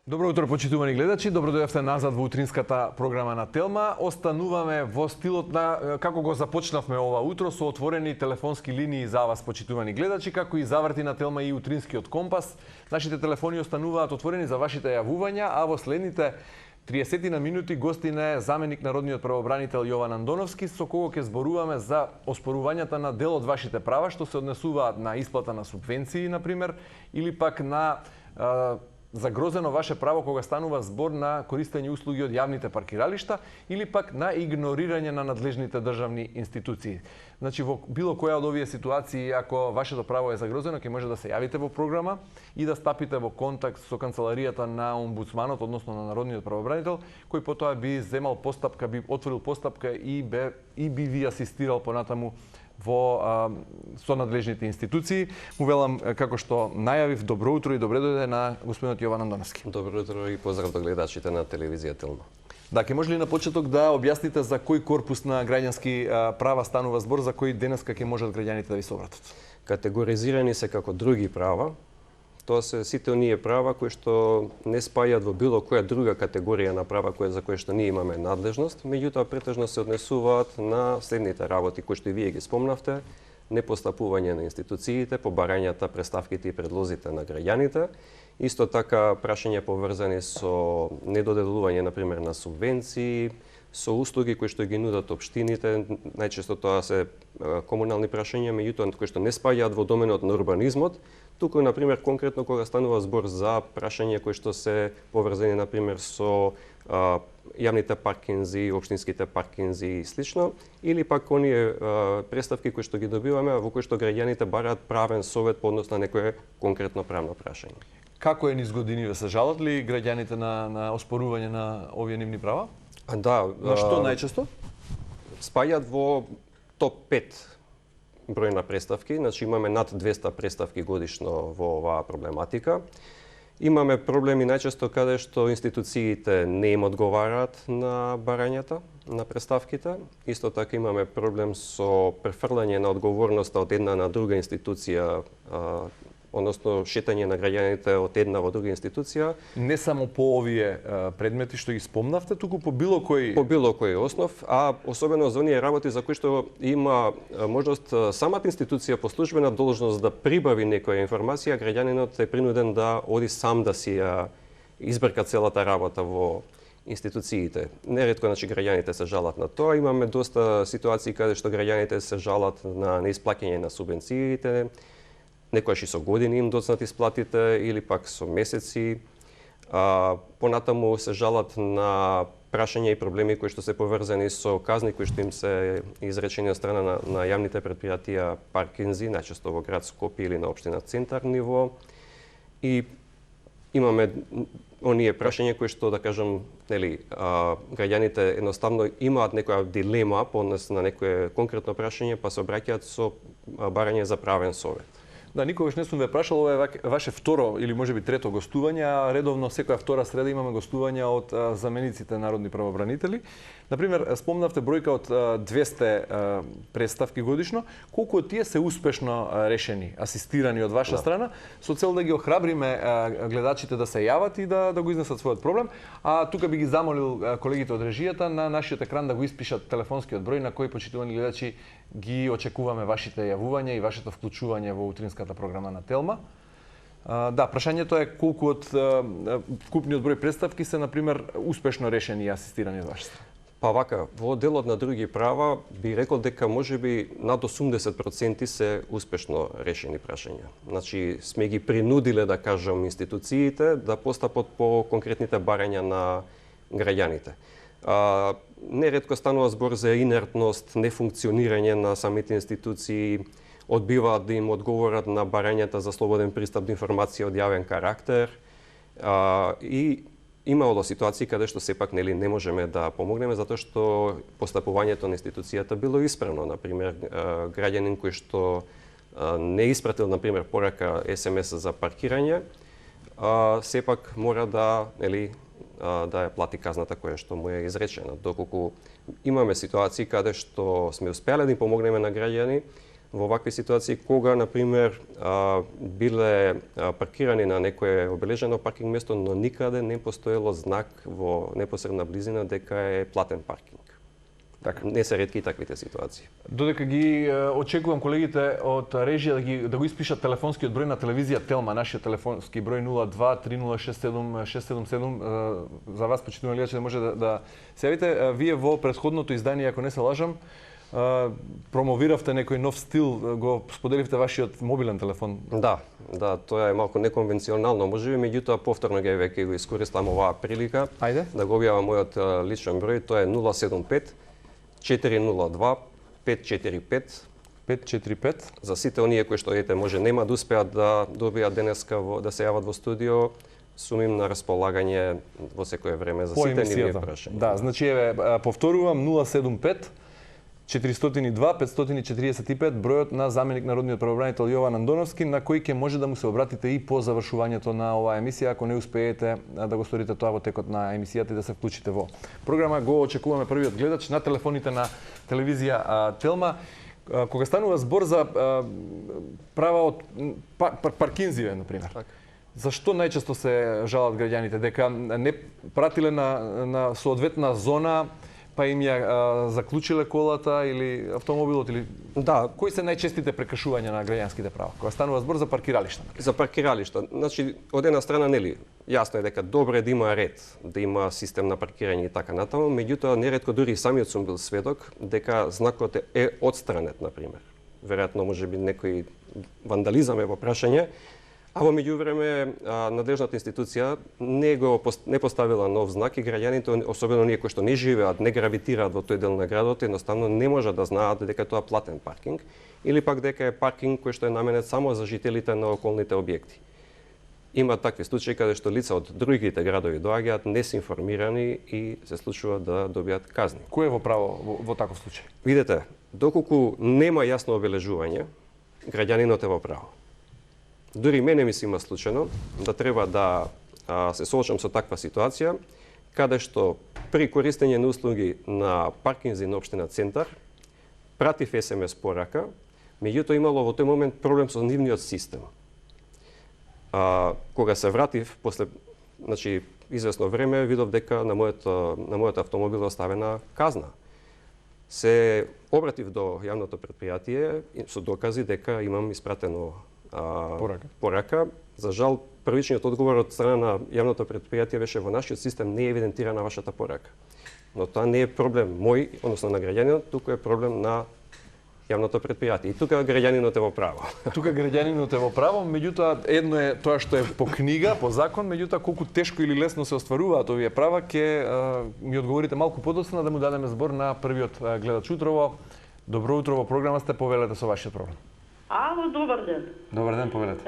Добро утро, почитувани гледачи. Добро дојавте назад во утринската програма на Телма. Остануваме во стилот на како го започнавме ова утро со отворени телефонски линии за вас, почитувани гледачи, како и заврти на Телма и утринскиот компас. Нашите телефони остануваат отворени за вашите јавувања, а во следните 30 на минути гостин е заменик народниот правобранител Јован Андоновски, со кого ќе зборуваме за оспорувањата на дел од вашите права, што се однесуваат на исплата на субвенции, например, или пак на загрозено ваше право кога станува збор на користење услуги од јавните паркиралишта или пак на игнорирање на надлежните државни институции. Значи, во било која од овие ситуации, ако вашето право е загрозено, ќе може да се јавите во програма и да стапите во контакт со канцеларијата на омбудсманот, односно на народниот правобранител, кој потоа би земал постапка, би отворил постапка и би ви асистирал понатаму со надлежните институции. Му велам, како што најавив, добро утро и добре дојде на господинот Јован Андоновски. Добро утро и поздрав до гледачите на телевизија Телма. Да, ке може ли на почеток да објасните за кој корпус на граѓански права станува збор, за кој денеска ќе можат граѓаните да ви се обратат? Категоризирани се како други права. Тоа се сите оние права кои што не спајаат во било која друга категорија на права за кои што ние имаме надлежност, меѓутоа претежно се однесуваат на следните работи кои што и вие ги спомнавте: непостапување на институциите, побарањата, представките и предлозите на граѓаните, исто така прашања поврзани со недоделување, например, на субвенции, со услуги кои што ги нудат општините, најчесто тоа се комунални прашања, меѓутоа кои што не спаѓаат во доменот на урбанизмот, туку, например, конкретно кога станува збор за прашања кои што се поврзани, например, со јавните паркинзи, општинските паркинзи и слично, или пак оние представки кои што ги добиваме, во кои што граѓаните бараат правен совет по однос на некое конкретно правно прашање. Како е низ годиниве, се жалат ли граѓаните на оспорување на овие нивни права? Да. На што најчесто? Спаѓаат во топ 5 број на представки, значи имаме над 200 представки годишно во оваа проблематика. Имаме проблеми најчесто каде што институциите не им одговараат на барањата, на представките. Исто така имаме проблем со префрлање на одговорноста од една на друга институција, односно шетање на граѓаните од една во друга институција. Не само по овие предмети што ги спомнавте, туку по било кој основ, а особено за оние работи за кои што има можност самата институција по службена должност да прибави некоја информација, граѓанинот е принуден да оди сам да си ја избрка целата работа во институциите. Неретко, значи, граѓаните се жалат на тоа. Имаме доста ситуации каде што граѓаните се жалат на неисплаќање на субвенциите, некојаш и со години им доцнат исплатите или пак со месеци. Понатаму се жалат на прашања и проблеми кои што се поврзани со казни кои што им се изречени од страна на јавните предпријатија паркинзи, најчесто во град Скопје или на општина Центар ниво. И имаме оние прашања кои што, да кажам, граѓаните едноставно имаат некоја дилема по однос на некое конкретно прашање, па се обраќаат со барање за правен совет. Да, никогаш не сум ве прашал, ова е ваше второ или можеби трето гостување, а редовно секоја втора среда имаме гостувања од замениците народни правобранители. Например, спомнавте бројка од 200 представки годишно. Колку од тие се успешно решени, асистирани од ваша страна, со цел да ги охрабриме гледачите да се јават и да го изнесат својот проблем. А тука би ги замолил колегите од режијата на нашиот екран да го испишат телефонскиот број на кој, почитувани гледачи, ги очекуваме вашите јавувања и вашето вклучување во утринската програма на Телма. Да, прашањето е колку од вкупниот број представки се, например, успешно решени и асистирани од ваша страна. Па вака, во делот на други права би рекол дека можеби над 80% се успешно решени прашања. Значи, сме ги принудиле, да кажам, институциите да постапат по конкретните барања на граѓаните. Неретко станува збор за инертност, нефункционирање на самите институции, одбиваат да им одговорат на барањата за слободен пристап до информација од јавен карактер и имало ситуации каде што сепак не можеме да помогнеме затоа што постапувањето на институцијата било исправно. Например, граѓанин кој што не испратил, например, порака СМС за паркирање, сепак мора да ја плати казната која што му е изречена. Доколку имаме ситуации каде што сме успеале да им помогнеме на граѓани, во вакви ситуации кога, например, биле паркирани на некое обележено паркинг место, но никаде не постоело знак во непосредна близина дека е платен паркинг. Така. Не се ретки таквите ситуации. Додека ги очекувам колегите од режија да го испишат телефонскиот број на телевизија Телма, нашиот телефонски број 02-3067-677, за вас, почитувани гледачи, да може да се јавите. Вие во претходното издание, ако не се лажам, промовиравте некој нов стил, го споделивте вашиот мобилен телефон. Да, тоа е малку неконвенционално, можеби, меѓутоа повторно ќе го искористам оваа прилика. Ајде. Да го објавам мојот личен број, тоа е 075 402 545. 545. За сите оние кои што може нема да успеат да добијат денеска да се јават во студио, сум им на располагање во секое време за сите нивни прашања. Да, значи еве повторувам 075 402 545 бројот на заменик народниот правобранител Јован Андоновски, на кој ќе може да му се обратите и по завршувањето на оваа емисија, ако не успеете да го сторите тоа во текот на емисијата и да се вклучите во програма. Го очекуваме првиот гледач на телефоните на телевизија Телма. Кога станува збор за права од паркинзиве, например. Така. Зашто најчесто се жалат граѓаните дека не пратиле на соодветна зона, па им ја заклучиле колата или автомобилот, или Да, кои се најчестите прекршувања на граѓанските права кога станува збор за паркиралишта? за паркиралишта. Значи, од една страна, нели, јасно е дека добро е да има ред, да има систем на паркирање и така натаму, меѓутоа неретко дури и самиот сум бил сведок дека знакот е отстранет, например. Веројатно можеби некој вандализам е во прашање, а во меѓувреме надлежната институција не поставила нов знак и граѓаните, особено оние кои што не живеат, не гравитираат во тој дел на градот, едноставно не можат да знаат дека тоа е платен паркинг или пак дека е паркинг кој што е наменет само за жителите на околните објекти. Има такви случаи каде што лица од другите градови доаѓаат несинформирани и се случува да добијат казни. Кој е во право во таков случај? Видете, доколку нема јасно обележување, граѓанинот е во право. Дури мене ми се има случајно да треба да се соочам со таква ситуација, каде што при користење на услуги на паркинзи на општина Центар, пратив СМС порака, меѓутоа имало во тој момент проблем со нивниот систем. Кога се вратив после извесно време, видов дека на мојот автомобил е оставена казна. Се обратив до јавното претпријатие со докази дека имам испратено порака. За жал, првичниот одговор од страна на јавното претпријатие беше: во нашиот систем не е евидентирана вашата порака. Но тоа не е проблем мој, односно на граѓанинот, туку е проблем на јавното претпријатие. И тука граѓанинот е во право. Тука граѓанинот е во право, меѓутоа едно е тоа што е по книга, по закон, меѓутоа колку тешко или лесно се остваруваат овие права, ќе ми одговорите малку подоцна да му дадеме збор на првиот гледач утрово. Добро утро, во програма сте, повелете со вашиот проблем. Ало, добар ден. Добар ден, повелете.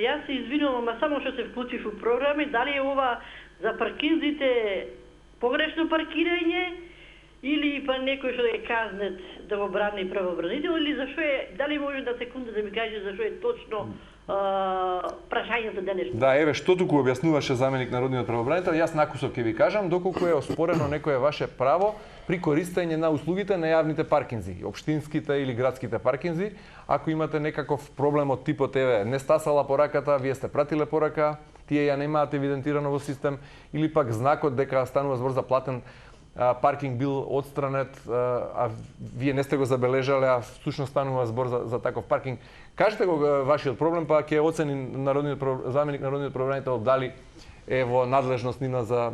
Јас се извинувам, ама само што се вклучив у програми, дали е ова за паркинзите погрешно паркирање или па некој што е казнет да го брани правобранител, или зашо е, дали може да секунда да ми каже зашо е точно прашањето денешно? Да, еве што туку објаснуваше заменик народниот правобранител, јас накусок ќе ви кажам, доколку е оспорено некое ваше право при користење на услугите на јавните паркинзи, општинските или градските паркинзи, ако имате некаков проблем од типот еве не стасала пораката, вие сте пратиле порака, тие ја немаат евидентирано во систем, или пак знакот дека станува збор за платен паркинг бил отстранет, а вие не сте го забележале, а всушност станува збор за таков паркинг. Кажете го вашиот проблем, па ќе оцени заменик народниот правобранител дали е во надлежност нивна за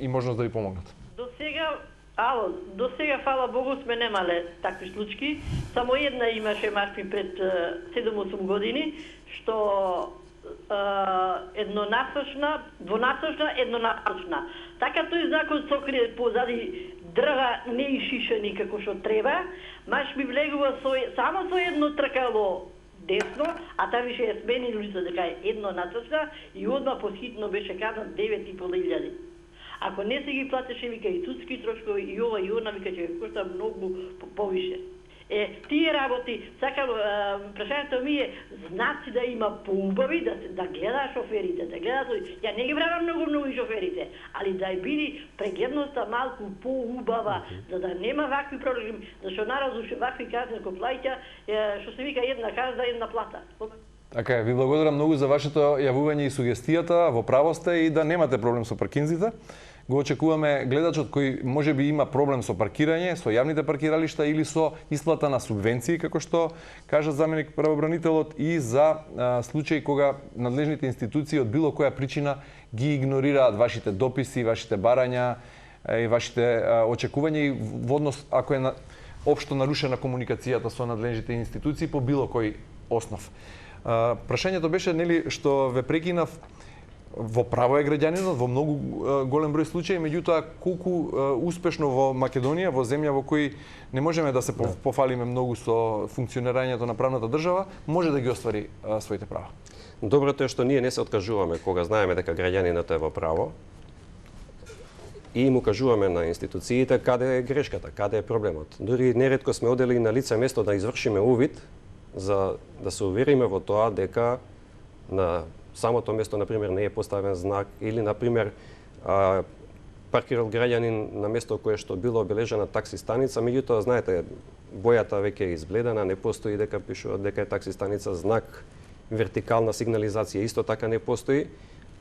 и можност да ви помогнат. До сега, фала Богу, сме немале такви случаи. Само една имаше, машпи, пред 7-8 години, што двонасочна, еднонасочна. Така тој знакот сокрие позади дрва не ишишани како што треба, маш ми влегува само со едно тркало десно, а таа више е сменил улица дека е еднонасочна и одма посхитно беше казан 9.500. Ако не се ги платеше, вика, и судски трошкови, и ова, и она, вика, ќе кошта многу повише. Тие работи, сакам, прашањето ми е, знаци да има поубави, да гледа шоферите, да гледа... Ја не ги бранам многу и шоферите, али да е биде прегледноста малку поубава, за да нема вакви проблеми, зашто наразу вакви казни ко плаќа, што се вика една казна, една плата. Така е, ви благодарам многу за вашето јавување и сугестијата, во право сте и да немате проблем со паркинзите. Го очекуваме гледачот кој можеби има проблем со паркирање, со јавните паркиралишта или со исплата на субвенции, како што кажа заменик правобранителот, и за случаи кога надлежните институции од било која причина ги игнорираат вашите дописи, вашите барања и вашите очекувања и во однос ако е општо нарушена комуникацијата со надлежните институции по било кој основ. Прашањето беше, нели, што ве прекинав, во право е граѓанинот во многу голем број случаи, меѓутоа колку успешно во Македонија, во земја во кој не можеме да се пофалиме многу со функционирањето на правната држава, може да ги оствари своите права. Доброто е што ние не се откажуваме кога знаеме дека граѓанинот е во право и му кажуваме на институциите каде е грешката, каде е проблемот. Дури неретко сме одели на лице место да извршиме увид за да се увериме во тоа дека на самото место, например, не е поставен знак или, например, паркирал граѓанин на место кое што било обележена такси станица, меѓутоа, знаете, бојата веќе е избледена, не постои дека пишува дека е такси станица, знак вертикална сигнализација исто така не постои.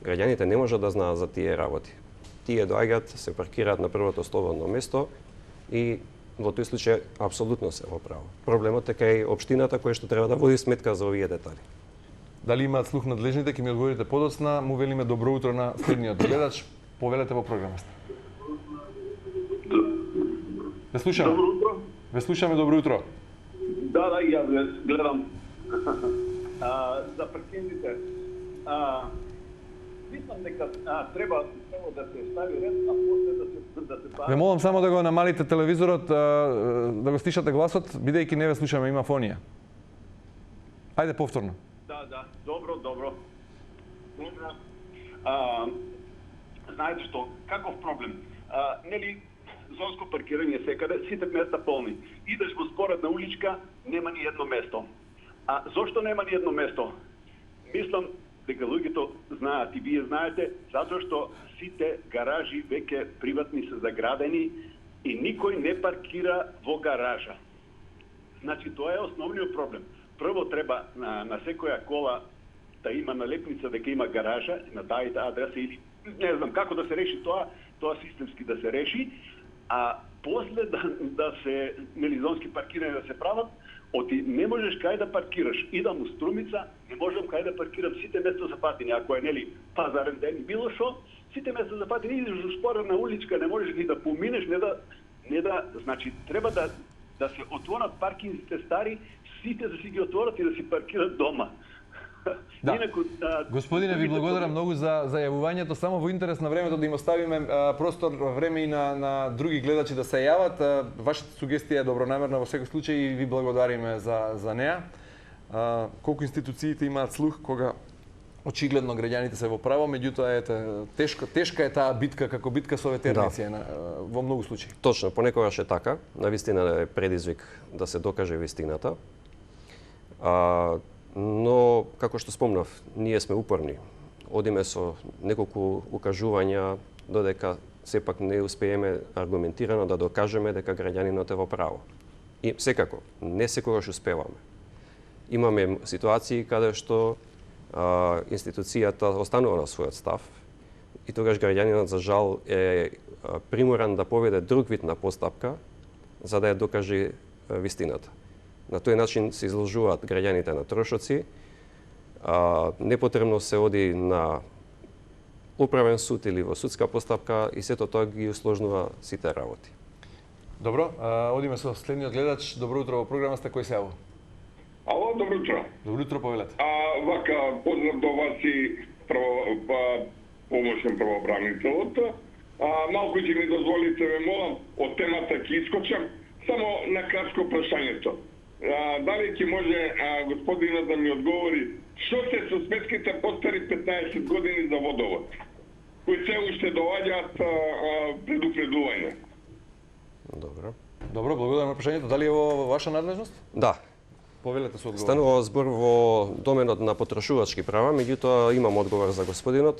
Граѓаните не можат да знаат за тие работи. Тие доаѓаат, се паркираат на првото слободно место и во тој случај апсолутно се во право. Проблемот е кај општината која што треба да води сметка за овие детали. Дали имаат слух надлежните, ќе ми одговорите подоцна. Му велиме добро утро на следниот гледач. Повелете во програмата. Ве слушаме. Добро утро. Ве слушаме, добро утро. Да, јас гледам за паркингите. Мислам дека треба да се стави ред, а после да се Ве молам само да го намалите телевизорот, да го стишате гласот, бидејќи не ве слушаме, има фонија. Ајде повторно. Да, добро. Знаете што, каков проблем? Нели, зонско паркирање секаде, сите места полни. Идеш во споредна уличка, нема ни едно место. Зошто нема ни едно место? Мислам дека луѓето знаат и вие знаете, затоа што сите гаражи веќе приватни се заградени и никој не паркира во гаража. Значи, тоа е основниот проблем. Прво треба на секоја кола да има налепница дека има гаража на таа адреса или не знам како да се реши тоа системски да се реши, а после да се зонски паркирања да се прават, оти не можеш кај да паркираш. Идам у Струмица, не можам кај да паркирам, сите места запатени, ако е пазарен ден било што, сите места запатени, идеш во споредна уличка, не можеш ги да поминеш, значи треба да се отворат паркингите стари, сите да си ги отворат и да си паркират дома. Да. Господине, ви благодарам многу за јавувањето. Само во интерес на времето да им оставиме простор, време и на други гледачи да се јават. Вашата сугестија е добронамерна во секој случај и ви благодариме за неа. Колку институциите имаат слух кога очигледно граѓаните се во право, меѓутоа тешка е таа битка како битка со ветерници во многу случаи. Точно, понекогаш е така. Навистина е предизвик да се докаже вистината. Но, како што спомнав, ние сме упорни. Одиме со неколку укажувања, додека сепак не успееме аргументирано да докажеме дека граѓанинот е во право. И секако, не секогаш успеваме. Имаме ситуации каде што институцијата останува на својот став и тогаш граѓанинот за жал е приморан да поведе друг вид на постапка за да ја докаже вистината. На тој начин се изложуваат граѓаните на трошоци, непотребно се оди на управен суд или во судска постапка и сето тоа ги усложнува сите работи. Добро, одиме со следниот гледач. Добро утро во програмата, кој се јавува? Ало, добро утро. Добро утро, повелете. Вака, поздрав до вас и помошен правобранителот. Малку ќе ми дозволите, ме молам, од темата ќе искочам, само на кратко прашањето. Дали ќе може господинот да ми одговори што се со сметките постари 15 години за водовод, кои се уште доаѓаат предупредување? Добро. Добро, благодарам на прашањето. Дали е во ваша надлежност? Да. Повелете со одговор. Станува збор во доменот на потрошувачки права, меѓутоа имам одговор за господинот.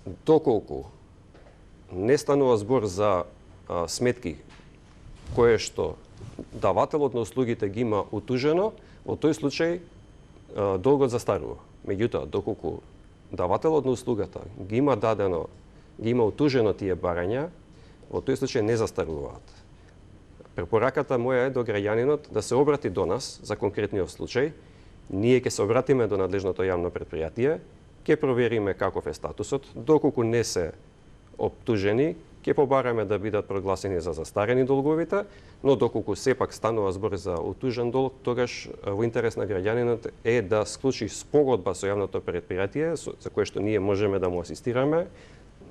Доколку не станува збор за сметки кое што давателот на услугите ги има утужено, во тој случај долгот застарува. Меѓутоа, доколку давателот на услугата ги има дадено, ги има утужено тие барања, во тој случај не застаруваат. Препораката моја е до граѓанинот да се обрати до нас за конкретниот случај. Ние ќе се обратиме до надлежното јавно претпријатие, ќе провериме каков е статусот, доколку не се оптужени, ќе побараме да бидат прогласени за застарени долговите, но доколку сепак станува збор за утужен долг, тогаш во интерес на граѓанинот е да склучи спогодба со јавното претпријатие, за кое што ние можеме да му асистираме,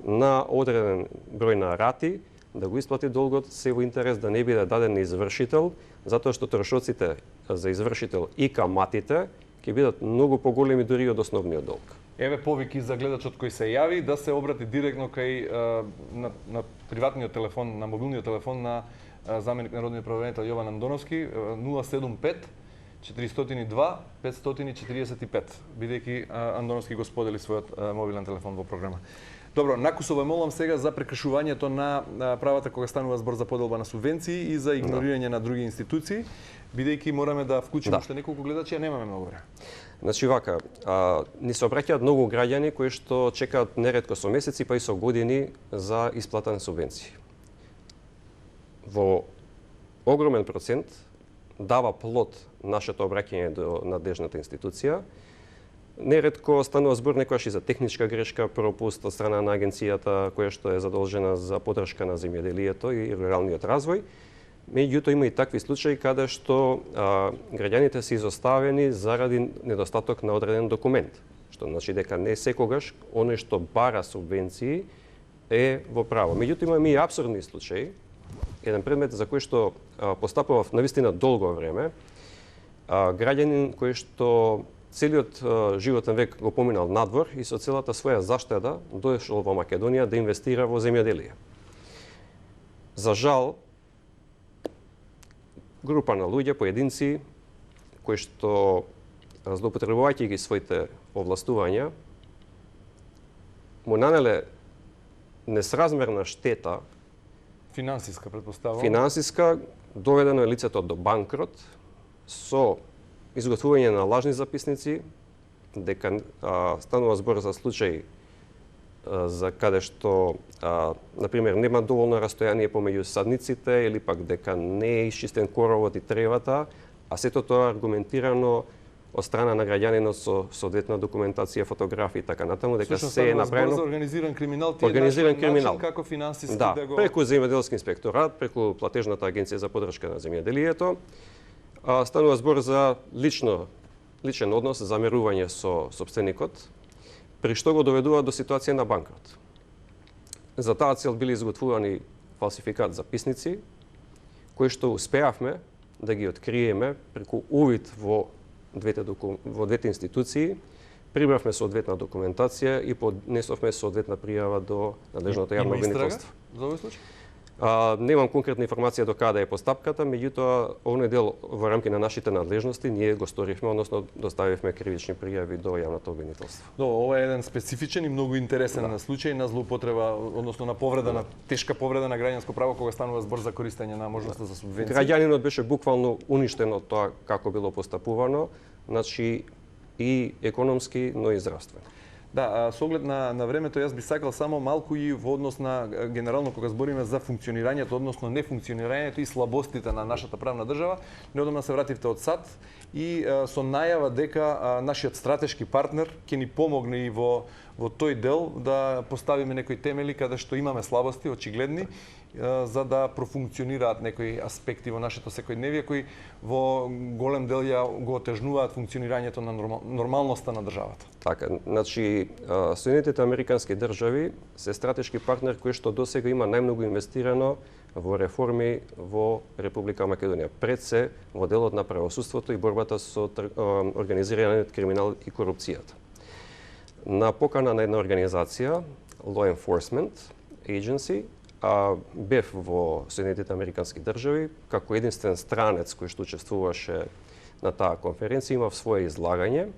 на одреден број на рати, да го исплати долгот, се во интерес да не биде даден на извршител, затоа што трошоците за извршител и каматите ќе бидат многу поголеми дури од основниот долг. Еве повики за гледачот кој се јави да се обрати директно кај на приватниот телефон, на мобилниот телефон на заменик народниот правобранител Јован Андоновски 075 402 545, бидејќи Андоновски го сподели својот мобилен телефон во програма. Добро, накусово молам сега за прекршувањето на правата кога станува збор за поделба на субвенции и за игнорирање на други институции, бидејќи мораме да вклучиме уште неколку гледачи, а немаме многу време. Значи вака, ни се обраќаат многу граѓани кои што чекаат неретко со месеци па и со години за исплата на субвенции. Во огромен процент дава плод нашето обраќање до надлежната институција. Неретко станува збор некојаш и за техничка грешка, пропуст од страна на агенцијата која што е задолжена за поддршка на земјоделието и руралниот развој. Меѓутоа има и такви случаи каде што граѓаните се изоставени заради недостаток на одреден документ, што значи дека не секогаш оној што бара субвенции е во право. Меѓутоа имаме и апсурдни случаи. Еден предмет за кој што постапува навистина долго време, граѓанин кој што целиот животен век го поминал надвор и со целата своја заштеда дојшол во Македонија да инвестира во земјоделие. За жал, група на луѓе, поединци, кои што злоупотребувајќи ги своите овластувања, му нанеле несразмерна штета, финансиска претпоставувам. Финансиска, доведено е лицето до банкрот со изготвување на лажни записници, дека станува збор за случај за каде што, например, нема доволно растојание помеѓу садниците или пак дека не е исчистен коровот и тревата, а сето тоа аргументирано од страна на граѓанинот со соодветна документација, фотографии и така натаму, дека се е направено за организиран криминал, начин како финансиски да го преку земјоделски инспекторат, преку платежната агенција за поддршка на земјоделието. Станува збор за личен однос, замерување со сопственикот, при што го доведува до ситуација на банкрот. За таа цел били изготвувани фалсификат записници, кои што успеавме да ги откриеме преку увид во двете институции, прибравме соодветна документација и поднесовме соодветна пријава до надлежното јавно обвинителство. За овој случај? Немам конкретна информација до каде е постапката, меѓутоа овој дел во рамки на нашите надлежности ние го сторивме, односно доставивме кривични пријави до јавното обвинителство. Ова е еден специфичен и многу интересен случај на злоупотреба, односно на повреда на тешка повреда на граѓанско право кога станува збор за користење на можноста за субвенции. Граѓанинот беше буквално уништен од тоа како било постапувано, значи и економски, но и здравствено. Да, со оглед на времето, јас би сакал само малку и во однос на генерално кога збориме за функционирањето, односно нефункционирањето и слабостите на нашата правна држава, неодамна се вративте од САД и со најава дека нашиот стратешки партнер ќе ни помогне и во тој дел да поставиме некои темели каде што имаме слабости очигледни, за да профункционираат некои аспекти во нашето секојдневие кои во голем дел ја го отежнуваат функционирањето на нормалноста на државата. Така, значи Соединетите Американски држави се стратешки партнер кој што досега има најмногу инвестирано во реформи во Република Македонија, пред се во делот на правосудството и борбата со организираниот криминал и корупцијата. На покана на една организација, Law Enforcement Agency, бев во Соединетите Американски држави, како единствен странец кој што учествуваше на таа конференција, имав свое излагање,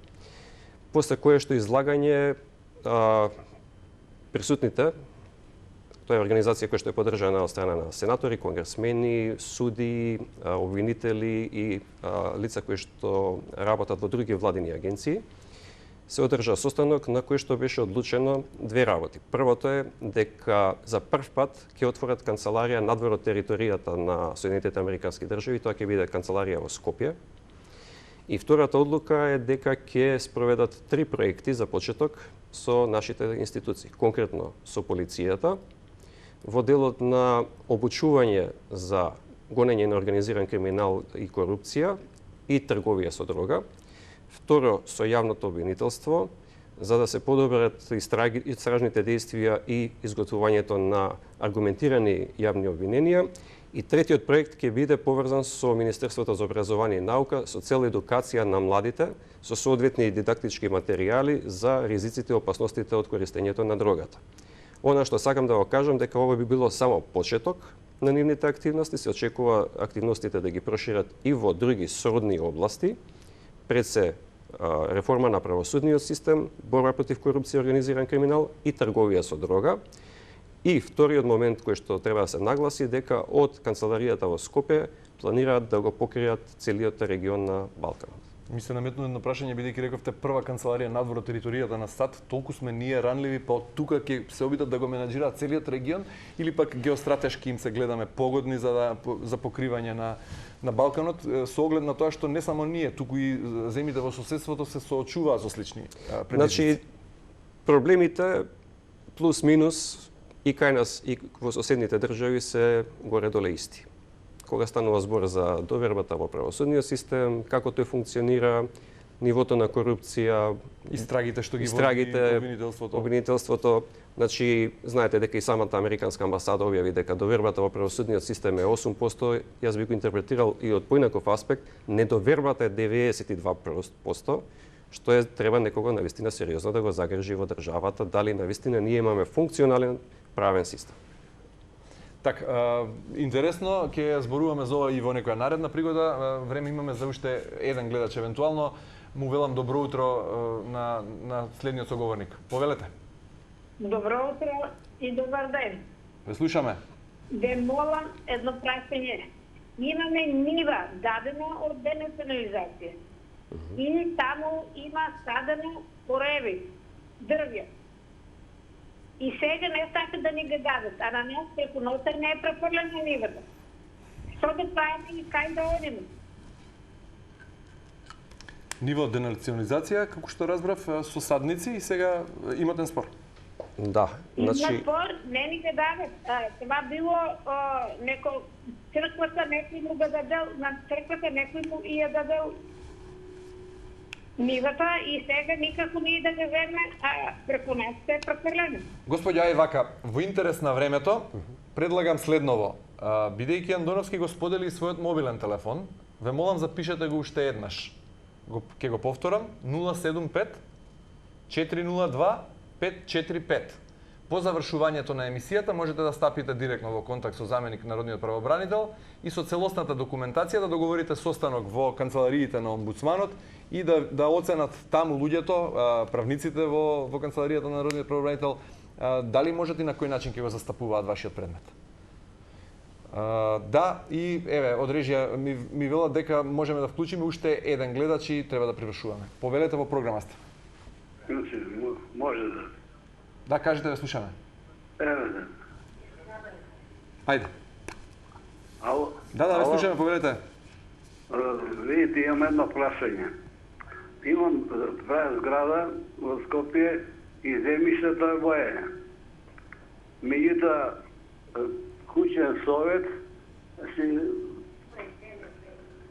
после кое што излагање присутните, тоа е организација која што е поддржана од страна на сенатори, конгресмени, суди, обвинители и лица кои што работат во други владини агенции, се одржа состанок на кој што беше одлучено две работи. Првото е дека за прв пат ќе отворат канцеларија надвор од територијата на Соединетите Американски држави, тоа ќе биде канцеларија во Скопје. И втората одлука е дека ќе спроведат 3 проекти за почеток со нашите институции, конкретно со полицијата, во делот на обучување за гонење на организиран криминал и корупција и трговија со дрога. Второ, со јавното обвинителство, за да се подобрат истражните действија и изготвувањето на аргументирани јавни обвиненија. И третиот проект ќе биде поврзан со Министерството за образование и наука со цел едукација на младите со соодветни дидактички материјали за ризиците и опасностите од користењето на дрогата. Она што сакам да го кажам дека ова би било само почеток на нивните активности, се очекува активностите да ги прошират и во други сродни области, пред се реформа на правосудниот систем, борба против корупција и организиран криминал и трговија со дрога. И вториот момент кој што треба да се нагласи дека од канцеларијата во Скопје планираат да го покријат целиот регион на Балканот. Ми се наметнува едно прашање, бидејќи рековте прва канцеларија надвор од територијата на САД, толку сме ние ранливи, па од тука ќе се обидат да го менаџираат целиот регион или пак геостратешки им се гледаме погодни за покривање на Балканот, со оглед на тоа што не само ние, туку и земјите во соседството се соочуваат со слични предизвици. Значи, проблемите плюс минус и кај нас и во соседните држави се горе-доле исти. Кога станува збор за довербата во правосудниот систем, како тој функционира, нивото на корупција, истрагите што ги води обвинителството. Значи, знаете дека и самата американска амбасада објави дека довербата во правосудниот систем е 8%, јас би го интерпретирал и од поинаков аспект, недовербата е 92%, што е треба некого навистина сериозно да го загрижи во државата, дали навистина ние имаме функционален правен систем. Така, интересно, ќе зборуваме за ова и во некоја наредна пригода. Време имаме за уште еден гледач евентуално. Му велам добро утро на следниот соговорник. Повелете. Добро утро и добар ден. Ве слушаме. Ве молам едно прашање. Имаме нива дадена од денационализација. И таму има садено кореви, дрвја. И сега не сакат да ни ги дадат, а на нас преку ноќта не е префрлена нивата. Што да правиме и кај да одиме? Ниво денационализација, како што разбрав, со садници и сега имате спор. Да, значи... Има спор, не ни ги дадат. Това било неко... Црквата некој му го дадел, на црквата некој му и ја дадел нивата и сега никако не да го земе, а преку нас се е префрлено. Господја Ајвака, во интерес на времето, предлагам следново. Бидејќи Андоновски го сподели својот мобилен телефон, ве молам запишете го уште еднаш. Ќе го повторам, 075 402 545. По завршувањето на емисијата можете да стапите директно во контакт со заменик народниот правобранител и со целосната документација да договорите состанок во канцелариите на омбудсманот и да оценат таму луѓето, правниците во канцеларијата на народниот правобранител, дали можат и на кој начин ќе го застапуваат вашиот предмет. Да, и еве, од режија ми велат дека можеме да вклучиме уште еден гледач и треба да привршуваме. Повелете во програма сте. Може да. Да, кажете, да слушаме. Еве. Ајде. Ало? Да, ве слушаме, повелете. Видите, имам едно прашање. Имам зграда во Скопје и земјиштето е моје. Меѓутоа, куќен совет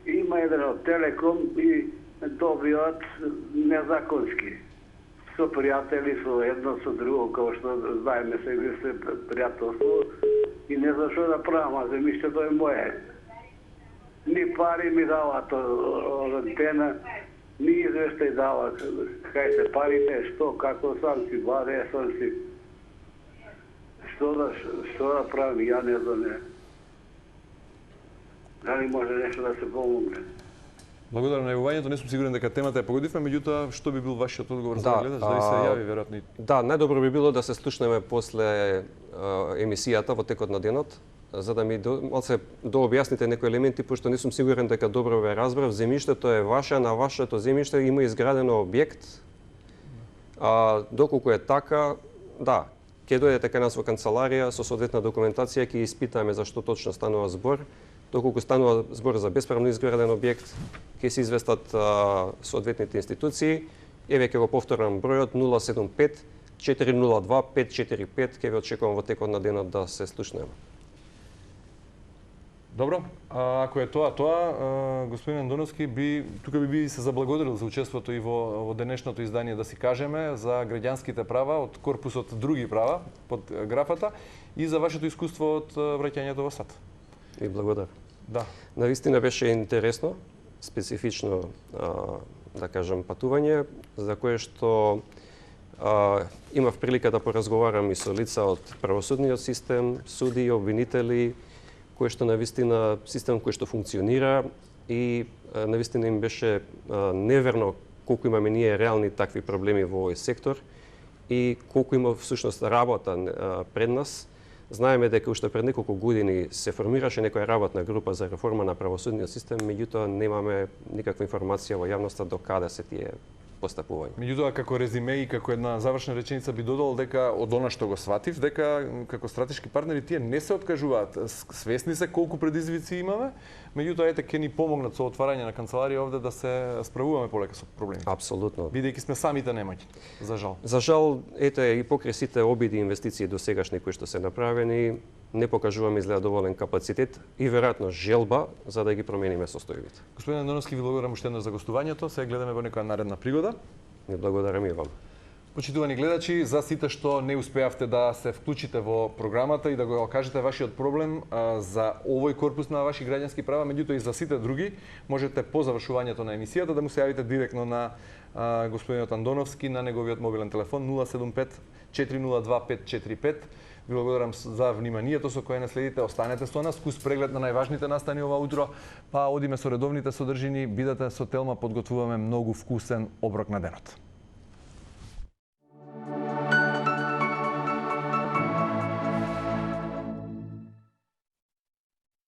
има еден од Телеком и добијат незаконски. Со пријатели, со едно, со друго, како што знаеме сега се пријателство, и не знам што да правам, а земјиштето е моје. Ни пари ми дават од Тена, ни извештај дават, кај се парите, што, како сам си, баде, сам си. Што да правим, ја не знам. Дали може нешто да се помогне? Благодарам на јавувањето, не сум сигурен дека темата ја погодивме, меѓутоа што би бил вашиот одговор за гледач, дали се јави веројатно? Да, најдобро би било да се слушнеме после емисијата во текот на денот, за да ми малце дообјасните некои елементи, пошто не сум сигурен дека добро ве разбрав. Земјиштето е ваше, на вашето земјиште има изградено објект. Доколку е така, да, ќе дојдете кај нас во канцеларија со соодветна документација, ќе испитаме за што точно станува збор. Доколку станува збор за бесправно изграден објект, ќе се известат соодветните институции. Еве ќе го повторам бројот 075 402 545, ќе ве очекувам во текот на денот да се слушнеме. Добро, ако е тоа, господин Андоновски, тука би се заблагодарил за учеството и во денешното издание, да си кажеме, за граѓанските права од корпусот други права, под графата, и за вашето искуство од враќањето во САД. И благодарам. Да. Навистина беше интересно, специфично, да кажам, патување, за кое што имав прилика да поразговарам и со лица од правосудниот систем, суди и обвинители, кој што навистина систем кој што функционира и навистина им беше неверно колку имаме ние реални такви проблеми во овој сектор и колку има всушност работа пред нас. Знаеме дека уште пред неколку години се формираше некоја работна група за реформа на правосудниот систем, меѓутоа немаме никаква информација во јавноста до каде се тие постапувања. Меѓутоа, како резиме и како една завршна реченица би додал дека од она што го сватив, дека како стратешки партнери тие не се откажуваат. Свесни се колку предизвици имаме, меѓутоа ете ќе ни помогнат со отварање на канцеларија овде да се справуваме полека со проблеми. Апсолутно. Бидејќи сме самите немаќи, за жал. За жал, ете и покрај сите обиди инвестиции досегашни кои што се направени, не покажуваме изгледа доволен капацитет и веројатно желба за да ги промениме состојбите. Господин Андоновски, ви благодарам уште еднаш за гостувањето. Се гледаме во некоја наредна пригода. Не благодарам и вам. Почитувани гледачи, за сите што не успеавте да се вклучите во програмата и да го кажете вашиот проблем за овој корпус на ваши граѓански права, меѓутоа и за сите други, можете по завршувањето на емисијата да му се јавите директно на господинот Андоновски на неговиот мобилен телефон 075 402 545. Ви благодарам за вниманието со кое не следите. Останете со нас, вкус преглед на најважните настани ова утро, па одиме со редовните содржини, бидете со Телма, подготвуваме многу вкусен оброк на денот.